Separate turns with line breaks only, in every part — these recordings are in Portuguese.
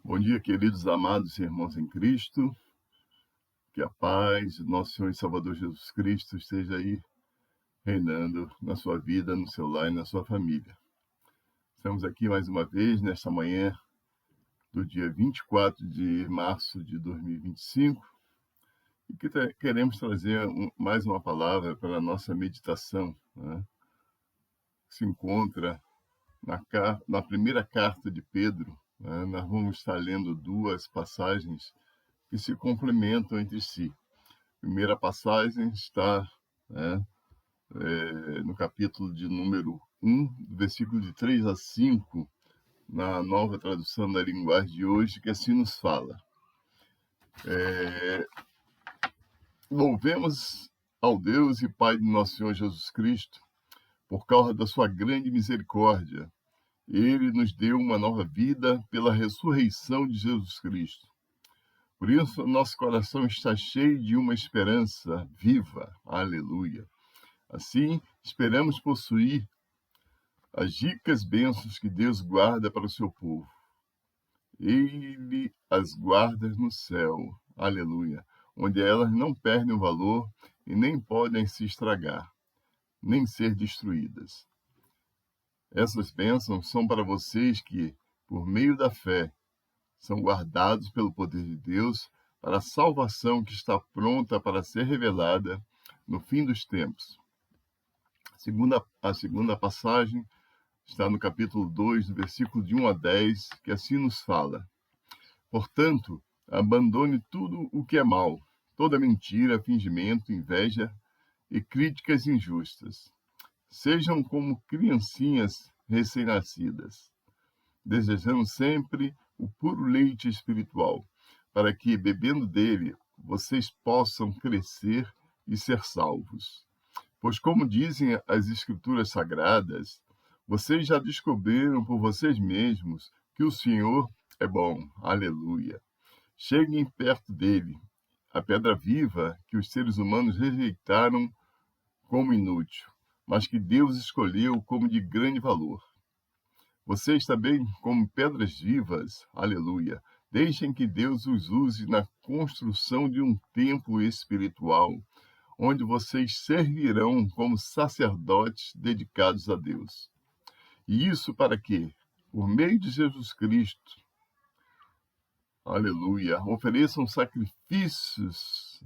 Bom dia, queridos amados irmãos em Cristo. Que a paz do nosso Senhor e Salvador Jesus Cristo esteja aí reinando na sua vida, no seu lar e na sua família. Estamos aqui mais uma vez nesta manhã do dia 24 de março de 2025 e que queremos trazer mais uma palavra para a nossa meditação, né? Que se encontra na primeira carta de Pedro. Nós vamos estar lendo duas passagens que se complementam entre si. A primeira passagem está no capítulo de número 1, versículo de 3 a 5, na nova tradução da linguagem de hoje, que assim nos fala. Louvemos ao Deus e Pai do nosso Senhor Jesus Cristo, por causa da sua grande misericórdia. Ele nos deu uma nova vida pela ressurreição de Jesus Cristo. Por isso, nosso coração está cheio de uma esperança viva. Aleluia. Assim, esperamos possuir as ricas bênçãos que Deus guarda para o seu povo. Ele as guarda no céu. Aleluia. Onde elas não perdem o valor e nem podem se estragar, nem ser destruídas. Essas bênçãos são para vocês que, por meio da fé, são guardados pelo poder de Deus para a salvação que está pronta para ser revelada no fim dos tempos. A segunda passagem está no capítulo 2, do versículo de 1 a 10, que assim nos fala. Portanto, abandone tudo o que é mal, toda mentira, fingimento, inveja e críticas injustas. Sejam como criancinhas recém-nascidas, desejando sempre o puro leite espiritual, para que, bebendo dele, vocês possam crescer e ser salvos. Pois, como dizem as Escrituras Sagradas, vocês já descobriram por vocês mesmos que o Senhor é bom. Aleluia. Cheguem perto dele, a pedra viva que os seres humanos rejeitaram como inútil, mas que Deus escolheu como de grande valor. Vocês também, como pedras vivas, aleluia, deixem que Deus os use na construção de um templo espiritual, onde vocês servirão como sacerdotes dedicados a Deus. E isso para que, por meio de Jesus Cristo, aleluia, ofereçam sacrifícios,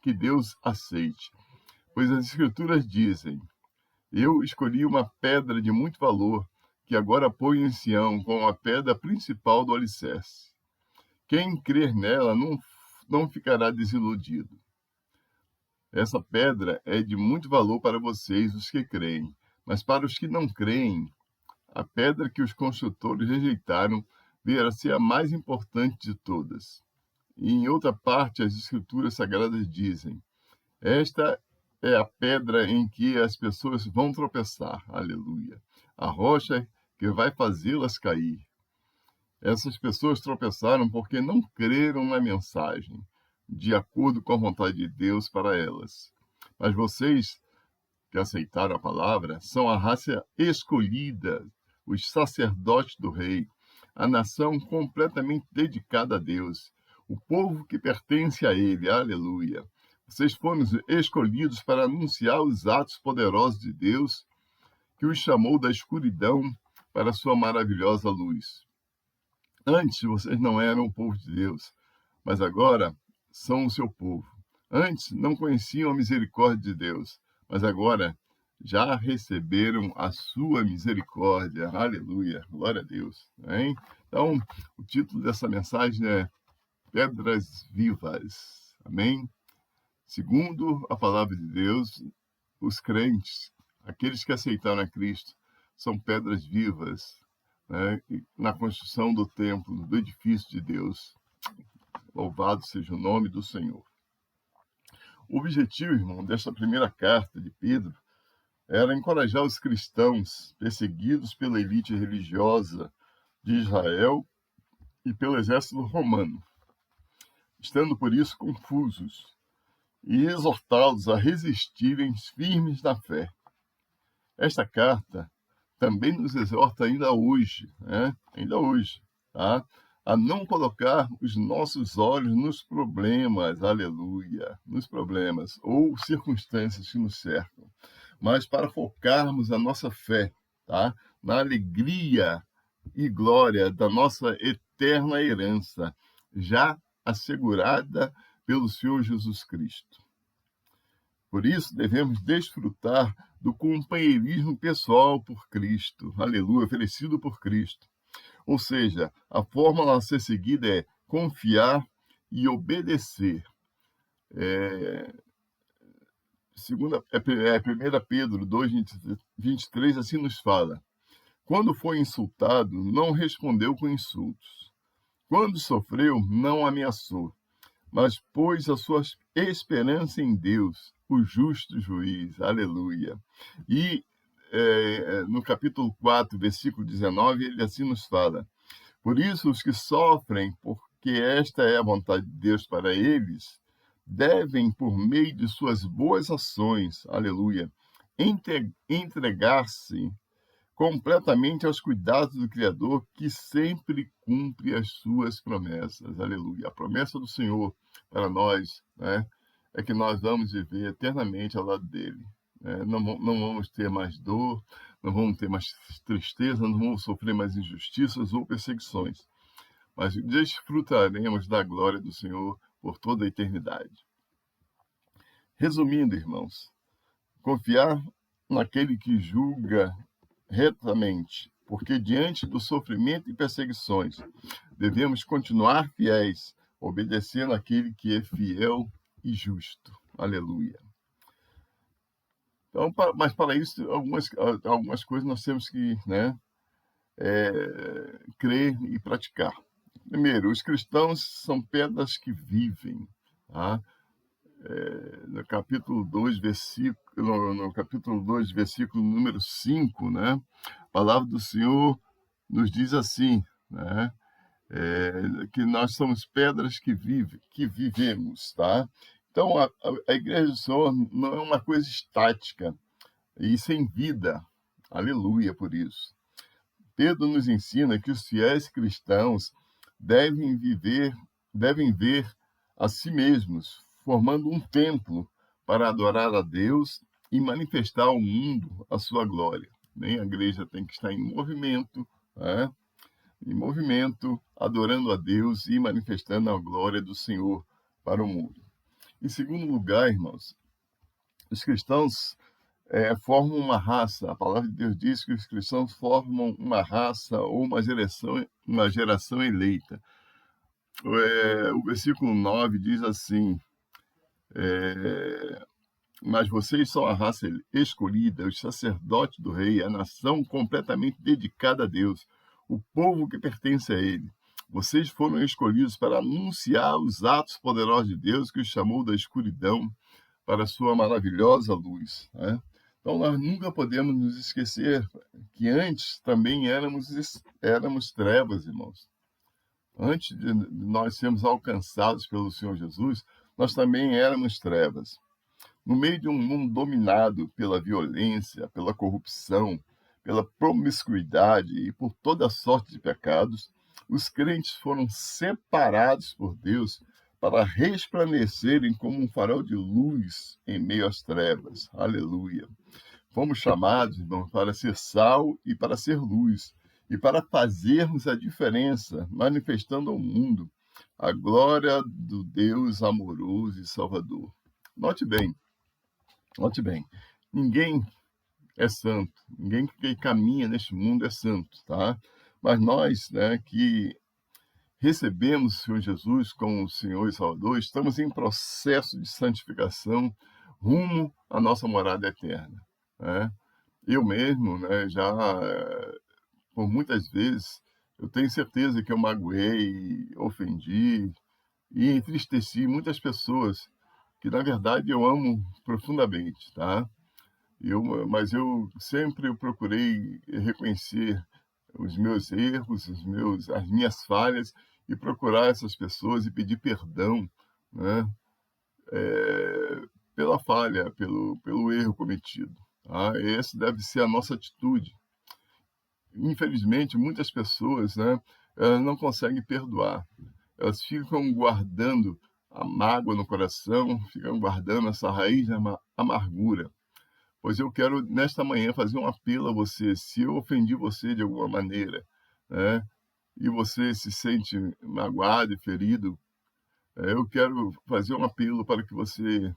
que Deus aceite. Pois as Escrituras dizem, eu escolhi uma pedra de muito valor, que agora ponho em Sião como a pedra principal do alicerce. Quem crer nela não ficará desiludido. Essa pedra é de muito valor para vocês, os que creem, mas para os que não creem, a pedra que os construtores rejeitaram virá a ser a mais importante de todas. E em outra parte, as Escrituras Sagradas dizem, esta é a pedra em que as pessoas vão tropeçar, aleluia. A rocha que vai fazê-las cair. Essas pessoas tropeçaram porque não creram na mensagem, de acordo com a vontade de Deus para elas. Mas vocês, que aceitaram a palavra, são a raça escolhida, os sacerdotes do rei, a nação completamente dedicada a Deus, o povo que pertence a ele, aleluia. Vocês foram escolhidos para anunciar os atos poderosos de Deus, que os chamou da escuridão para a sua maravilhosa luz. Antes vocês não eram o povo de Deus, mas agora são o seu povo. Antes não conheciam a misericórdia de Deus, mas agora já receberam a sua misericórdia. Aleluia, glória a Deus. Hein? Então, o título dessa mensagem é Pedras Vivas. Amém? Segundo a palavra de Deus, os crentes, aqueles que aceitaram a Cristo, são pedras vivas, na construção do templo, do edifício de Deus. Louvado seja o nome do Senhor. O objetivo, irmão, desta primeira carta de Pedro era encorajar os cristãos perseguidos pela elite religiosa de Israel e pelo exército romano, estando por isso confusos, e exortá-los a resistirem firmes na fé. Esta carta também nos exorta ainda hoje, tá? a não colocar os nossos olhos nos problemas, aleluia, nos problemas ou circunstâncias que nos cercam, mas para focarmos a nossa fé, tá? Na alegria e glória da nossa eterna herança, já assegurada pelo Senhor Jesus Cristo. Por isso, devemos desfrutar do companheirismo pessoal por Cristo, aleluia, oferecido por Cristo. Ou seja, a fórmula a ser seguida é confiar e obedecer. Segunda, 1 Pedro 2:23 assim nos fala. Quando foi insultado, não respondeu com insultos. Quando sofreu, não ameaçou, mas pôs a sua esperança em Deus, o justo juiz. Aleluia. E no capítulo 4, versículo 19, ele assim nos fala. Por isso, os que sofrem, porque esta é a vontade de Deus para eles, devem, por meio de suas boas ações, aleluia, entregar-se completamente aos cuidados do Criador, que sempre cumpre as suas promessas. Aleluia. A promessa do Senhor para nós, né, é que nós vamos viver eternamente ao lado dele. Não vamos ter mais dor, não vamos ter mais tristeza, não vamos sofrer mais injustiças ou perseguições, mas desfrutaremos da glória do Senhor por toda a eternidade. Resumindo, irmãos, confiar naquele que julga retamente, porque diante do sofrimento e perseguições, devemos continuar fiéis, obedecendo àquele que é fiel e justo. Aleluia. Então, mas para isso, algumas coisas nós temos que crer e praticar. Primeiro, os cristãos são pedras que vivem. Tá? No capítulo 2, versículo número 5, né? A palavra do Senhor nos diz assim, né? Que nós somos pedras que vivemos, tá? Então, a igreja do Senhor não é uma coisa estática e sem vida. Aleluia por isso. Pedro nos ensina que os fiéis cristãos devem ver a si mesmos, formando um templo para adorar a Deus e manifestar ao mundo a sua glória. A igreja tem que estar em movimento, né? Em movimento, adorando a Deus e manifestando a glória do Senhor para o mundo. Em segundo lugar, irmãos, os cristãos formam uma raça. A palavra de Deus diz que os cristãos formam uma raça ou uma geração eleita. O versículo 9 diz assim, mas vocês são a raça escolhida, os sacerdotes do rei, a nação completamente dedicada a Deus, o povo que pertence a ele. Vocês foram escolhidos para anunciar os atos poderosos de Deus que os chamou da escuridão para a sua maravilhosa luz. Né? Então, nós nunca podemos nos esquecer que antes também éramos trevas, irmãos. Antes de nós sermos alcançados pelo Senhor Jesus, nós também éramos trevas. No meio de um mundo dominado pela violência, pela corrupção, pela promiscuidade e por toda sorte de pecados, os crentes foram separados por Deus para resplandecerem como um farol de luz em meio às trevas. Aleluia. Fomos chamados, irmãos, para ser sal e para ser luz, e para fazermos a diferença, manifestando ao mundo a glória do Deus amoroso e salvador. Note bem, ninguém é santo, ninguém que caminha neste mundo é santo, tá? Mas nós, que recebemos o Senhor Jesus como o Senhor e Salvador, estamos em processo de santificação rumo à nossa morada eterna. Né? Eu mesmo, já por muitas vezes, eu tenho certeza que eu magoei, ofendi e entristeci muitas pessoas que, na verdade, eu amo profundamente, tá? Mas eu sempre procurei reconhecer os meus erros, as minhas falhas e procurar essas pessoas e pedir perdão, né? Pela falha, pelo erro cometido. Tá? Essa deve ser a nossa atitude. Infelizmente, muitas pessoas elas não conseguem perdoar. Elas ficam guardando a mágoa no coração, ficam guardando essa raiz de amargura. Pois eu quero, nesta manhã, fazer um apelo a você. Se eu ofendi você de alguma maneira, né, e você se sente magoado e ferido, eu quero fazer um apelo para que você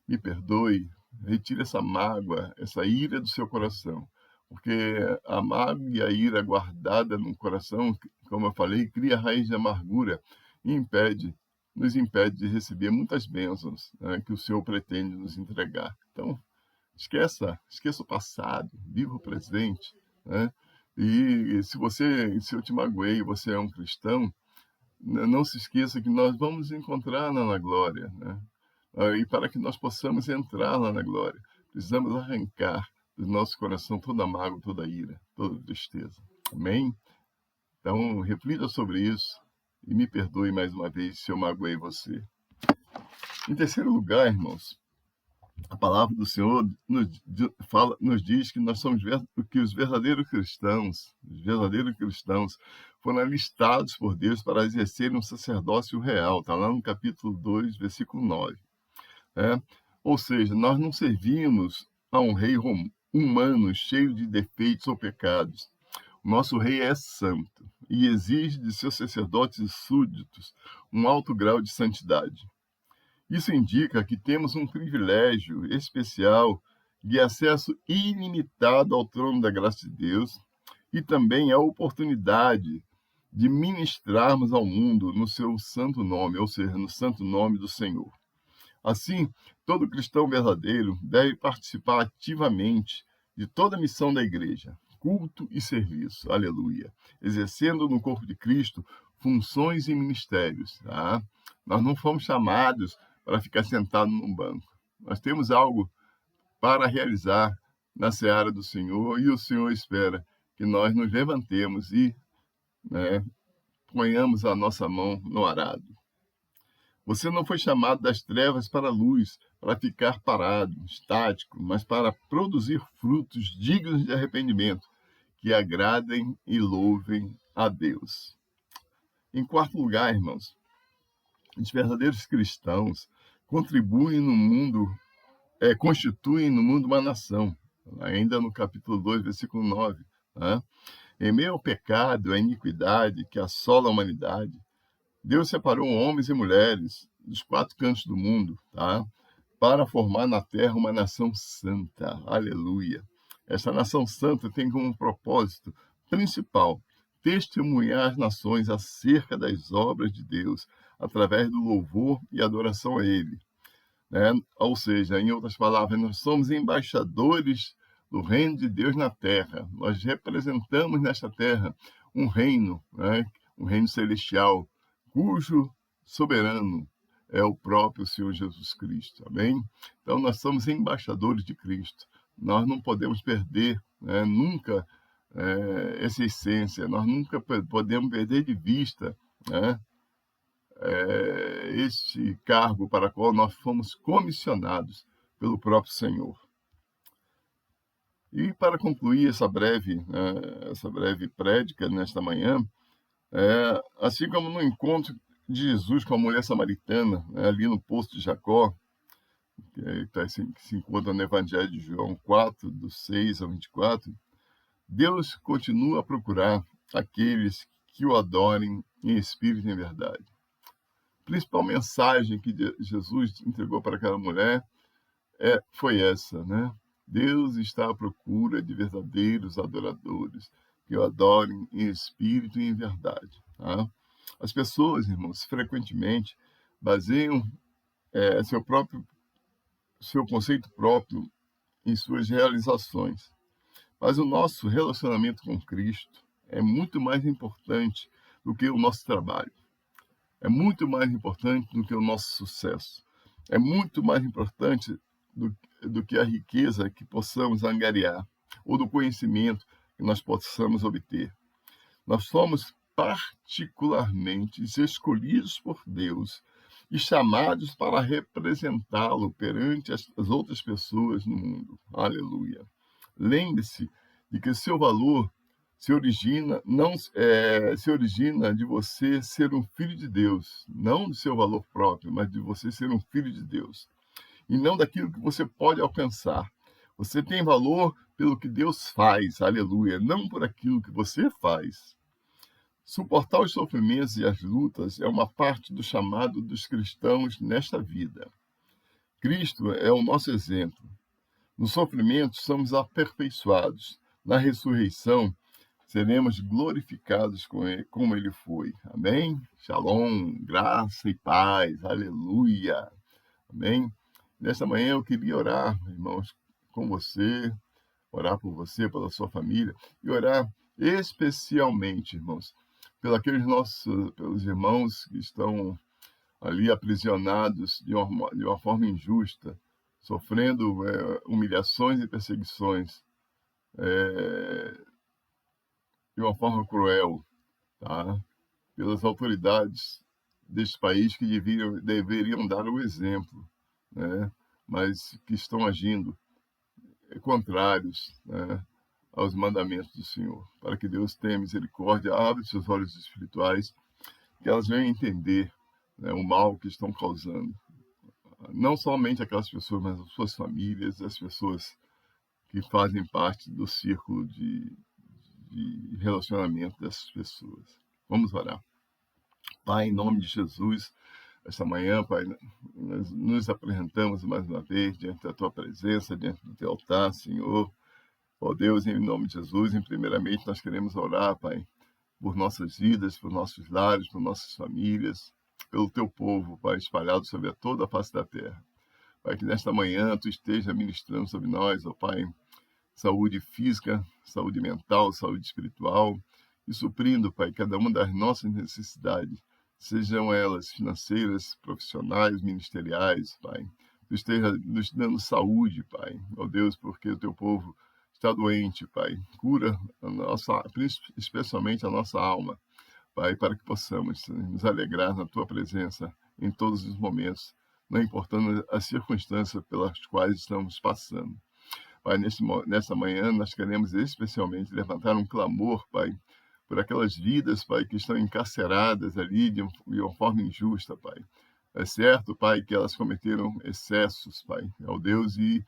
me perdoe, retire essa mágoa, essa ira do seu coração. Porque a mágoa e a ira guardada no coração, como eu falei, cria raiz de amargura e nos impede de receber muitas bênçãos, né, que o Senhor pretende nos entregar. Então, esqueça o passado, viva o presente, né? E se eu te magoei, você é um cristão, não se esqueça que nós vamos encontrar lá na glória, né? E para que nós possamos entrar lá na glória, precisamos arrancar do nosso coração toda mágoa, toda ira, toda tristeza. Amém? Então, reflita sobre isso e me perdoe mais uma vez se eu magoei você. Em terceiro lugar, irmãos, a palavra do Senhor nos diz que nós somos que os verdadeiros cristãos foram alistados por Deus para exercerem um sacerdócio real. Está lá no capítulo 2, versículo 9. Ou seja, nós não servimos a um rei humano cheio de defeitos ou pecados. O nosso rei é santo e exige de seus sacerdotes e súditos um alto grau de santidade. Isso indica que temos um privilégio especial de acesso ilimitado ao trono da graça de Deus e também a oportunidade de ministrarmos ao mundo no seu santo nome, ou seja, no santo nome do Senhor. Assim, todo cristão verdadeiro deve participar ativamente de toda a missão da igreja, culto e serviço, aleluia, exercendo no corpo de Cristo funções e ministérios. Tá? Nós não fomos chamados para ficar sentado num banco. Nós temos algo para realizar na seara do Senhor e o Senhor espera que nós nos levantemos e, né, ponhamos a nossa mão no arado. Você não foi chamado das trevas para a luz, para ficar parado, estático, mas para produzir frutos dignos de arrependimento, que agradem e louvem a Deus. Em quarto lugar, irmãos, os verdadeiros cristãos constituem no mundo uma nação. Ainda no capítulo 2, versículo 9. Né? Em meio ao pecado, à iniquidade que assola a humanidade, Deus separou homens e mulheres dos quatro cantos do mundo, tá? Para formar na terra uma nação santa. Aleluia. Essa nação santa tem como propósito principal testemunhar às nações acerca das obras de Deus, através do louvor e adoração a Ele. Né? Ou seja, em outras palavras, nós somos embaixadores do reino de Deus na terra. Nós representamos nesta terra um reino, né? Um reino celestial, cujo soberano é o próprio Senhor Jesus Cristo. Amém? Então, nós somos embaixadores de Cristo. Nós não podemos perder, né, nunca essa essência. Nós nunca podemos perder de vista, né, este cargo para o qual nós fomos comissionados pelo próprio Senhor. E para concluir essa breve prédica nesta manhã, assim como no encontro de Jesus com a mulher samaritana, ali no poço de Jacó, que se encontra no Evangelho de João 4, do 6 ao 24, Deus continua a procurar aqueles que o adorem em espírito e em verdade. A principal mensagem que Jesus entregou para aquela mulher foi essa, né? Deus está à procura de verdadeiros adoradores que o adorem em espírito e em verdade. Tá? As pessoas, irmãos, frequentemente baseiam seu conceito próprio em suas realizações. Mas o nosso relacionamento com Cristo é muito mais importante do que o nosso trabalho. É muito mais importante do que o nosso sucesso. É muito mais importante do que a riqueza que possamos angariar ou do conhecimento que nós possamos obter. Nós somos particularmente escolhidos por Deus e chamados para representá-lo perante as outras pessoas no mundo. Aleluia. Lembre-se de que seu valor se origina de você ser um filho de Deus, não do seu valor próprio, mas de você ser um filho de Deus, e não daquilo que você pode alcançar. Você tem valor pelo que Deus faz, aleluia, não por aquilo que você faz. Suportar os sofrimentos e as lutas é uma parte do chamado dos cristãos nesta vida. Cristo é o nosso exemplo. No sofrimento somos aperfeiçoados. Na ressurreição seremos glorificados como ele foi. Amém? Shalom, graça e paz. Aleluia. Amém? Nesta manhã eu queria orar, irmãos, com você, orar por você, pela sua família, e orar especialmente, irmãos, pelos irmãos que estão ali aprisionados de uma forma injusta, sofrendo humilhações e perseguições de uma forma cruel, tá? Pelas autoridades deste país que deveriam dar o exemplo, né? Mas que estão agindo contrários, né, aos mandamentos do Senhor. Para que Deus tenha misericórdia, abre seus olhos espirituais, que elas venham entender, né, o mal que estão causando. Não somente aquelas pessoas, mas as suas famílias, as pessoas que fazem parte do círculo de relacionamento dessas pessoas. Vamos orar. Pai, em nome de Jesus, esta manhã, Pai, nós nos apresentamos mais uma vez diante da Tua presença, diante do Teu altar, Senhor. Ó Deus, em nome de Jesus, primeiramente nós queremos orar, Pai, por nossas vidas, por nossos lares, por nossas famílias, pelo Teu povo, Pai, espalhado sobre toda a face da terra. Pai, que nesta manhã Tu esteja ministrando sobre nós, ó Pai, saúde física, saúde mental, saúde espiritual, e suprindo, Pai, cada uma das nossas necessidades, sejam elas financeiras, profissionais, ministeriais, Pai. Tu esteja nos dando saúde, Pai, ó Deus, porque o Teu povo está doente, Pai. Cura especialmente a nossa alma, Pai, para que possamos nos alegrar na Tua presença em todos os momentos, não importando as circunstâncias pelas quais estamos passando. Pai, nessa manhã nós queremos especialmente levantar um clamor, Pai, por aquelas vidas, Pai, que estão encarceradas ali de uma forma injusta, Pai. É certo, Pai, que elas cometeram excessos, Pai, ao Deus, e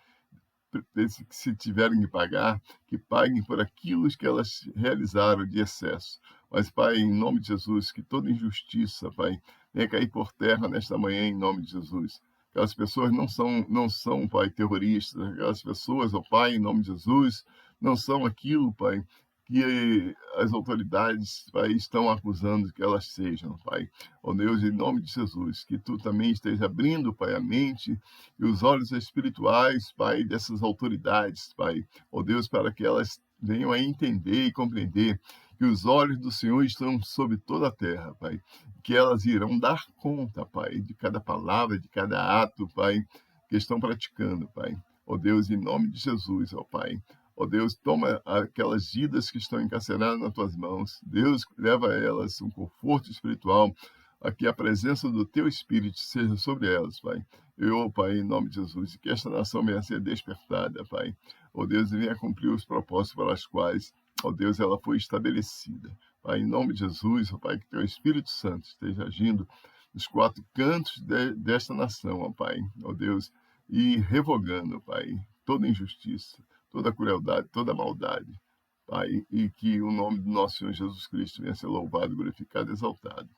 se tiverem que pagar, que paguem por aquilo que elas realizaram de excesso. Mas, Pai, em nome de Jesus, que toda injustiça, Pai, venha cair por terra nesta manhã, em nome de Jesus. Aquelas pessoas não são, Pai, terroristas. Aquelas pessoas, ó Pai, em nome de Jesus, não são aquilo, Pai, que as autoridades, Pai, estão acusando que elas sejam, Pai. Ó Deus, em nome de Jesus, que Tu também esteja abrindo, Pai, a mente e os olhos espirituais, Pai, dessas autoridades, Pai. Ó Deus, para que elas venham a entender e compreender que os olhos do Senhor estão sobre toda a terra, Pai. Que elas irão dar conta, Pai, de cada palavra, de cada ato, Pai, que estão praticando, Pai. Ó Deus, em nome de Jesus, ó Pai. Ó Deus, toma aquelas vidas que estão encarceradas nas Tuas mãos. Deus, leva a elas um conforto espiritual, a que a presença do Teu Espírito seja sobre elas, Pai. Eu, Pai, em nome de Jesus, e que esta nação venha a ser despertada, Pai. Ó Deus, e venha cumprir os propósitos pelas quais, ó Deus, ela foi estabelecida. Pai, em nome de Jesus, ó Pai, que Teu Espírito Santo esteja agindo nos quatro cantos desta nação, ó Pai, ó Deus, e revogando, Pai, toda injustiça, toda crueldade, toda maldade, Pai, e que o nome do nosso Senhor Jesus Cristo venha a ser louvado, glorificado e exaltado.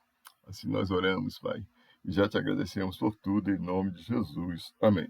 Assim nós oramos, Pai, e já Te agradecemos por tudo, em nome de Jesus. Amém.